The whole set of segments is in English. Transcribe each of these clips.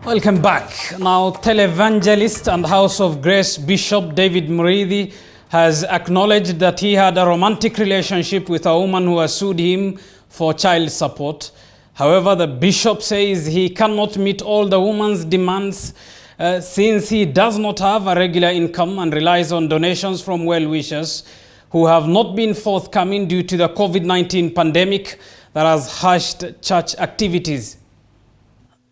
Welcome back. Now, televangelist and House of Grace Bishop David Muriithi has acknowledged that he had a romantic relationship with a woman who has sued him for child support. However, the bishop says he cannot meet all the woman's demands since he does not have a regular income and relies on donations from well-wishers who have not been forthcoming due to the COVID-19 pandemic that has hushed church activities.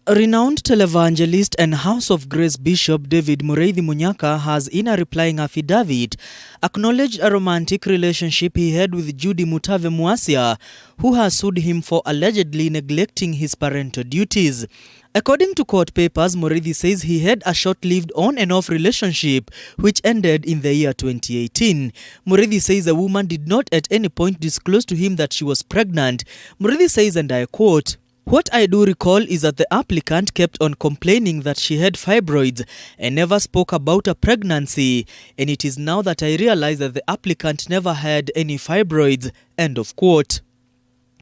A renowned televangelist and House of Grace Bishop David Muriithi Munyaka has, in a replying affidavit, acknowledged a romantic relationship he had with Judy Mutave Muasia, who has sued him for allegedly neglecting his parental duties. According to court papers, Muriithi says he had a short-lived on and off relationship which ended in the year 2018. Muriithi says the woman did not at any point disclose to him that she was pregnant. Muriithi says, and I quote, "What I do recall is that the applicant kept on complaining that she had fibroids and never spoke about a pregnancy, and it is now that I realize that the applicant never had any fibroids." End of quote.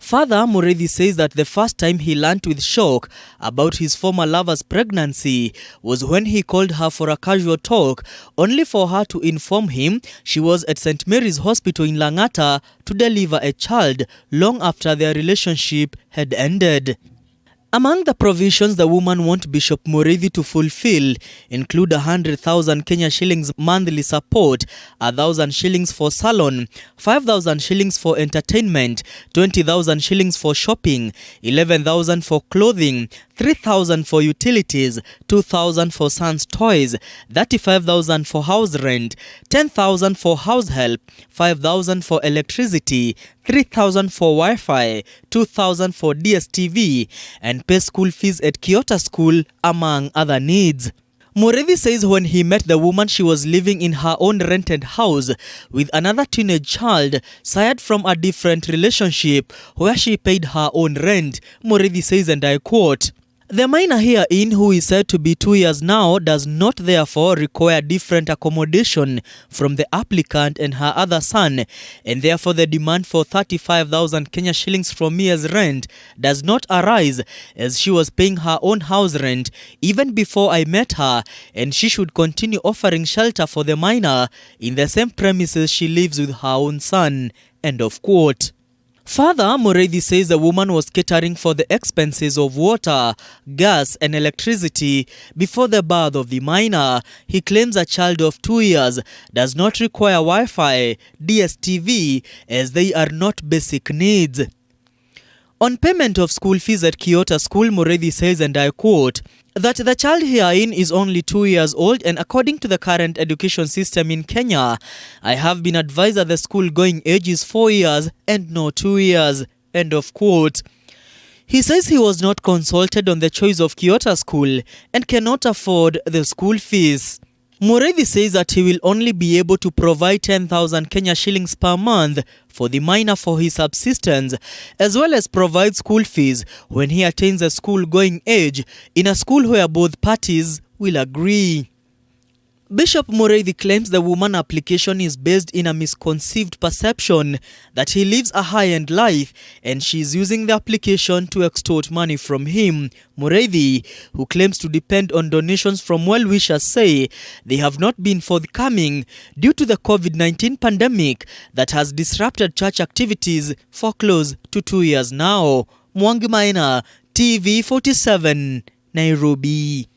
Further, Muriithi says that the first time he learnt with shock about his former lover's pregnancy was when he called her for a casual talk, only for her to inform him she was at St. Mary's Hospital in Langata to deliver a child long after their relationship had ended. Among the provisions the woman wants Bishop Muriithi to fulfill include 100,000 Kenya shillings monthly support, 1,000 shillings for salon, 5,000 shillings for entertainment, 20,000 shillings for shopping, 11,000 for clothing, 3,000 for utilities, 2,000 for son's toys, 35,000 for house rent, 10,000 for house help, 5,000 for electricity, 3,000 for Wi-Fi, 2,000 for DStv, and pay school fees at Gotv school, among other needs. Muriithi says when he met the woman, she was living in her own rented house with another teenage child sired from a different relationship where she paid her own rent. Muriithi says, and I quote, "The minor herein, who is said to be 2 years now, does not therefore require different accommodation from the applicant and her other son, and therefore the demand for 35,000 Kenya shillings from me as rent does not arise, as she was paying her own house rent even before I met her, and she should continue offering shelter for the minor in the same premises she lives with her own son." End of quote. Further, Muriithi says the woman was catering for the expenses of water, gas and electricity before the birth of the minor. He claims a child of 2 years does not require Wi-Fi, DStv, as they are not basic needs. On payment of school fees at Gotv school, Muriithi says, and I quote, that the child herein is only 2 years old, and according to the current education system in Kenya, I have been advised that the school-going age is 4 years and not 2 years. End of quote. He says he was not consulted on the choice of Gotv school and cannot afford the school fees. Muriithi says that he will only be able to provide 10,000 Kenya shillings per month for the minor for his subsistence, as well as provide school fees when he attains the school-going age in a school where both parties will agree. Bishop Muriithi claims the woman application is based in a misconceived perception that he lives a high-end life and she is using the application to extort money from him. Muriithi, who claims to depend on donations from well-wishers, say they have not been forthcoming due to the COVID-19 pandemic that has disrupted church activities for close to 2 years now. Mwangi Maina, TV 47, Nairobi.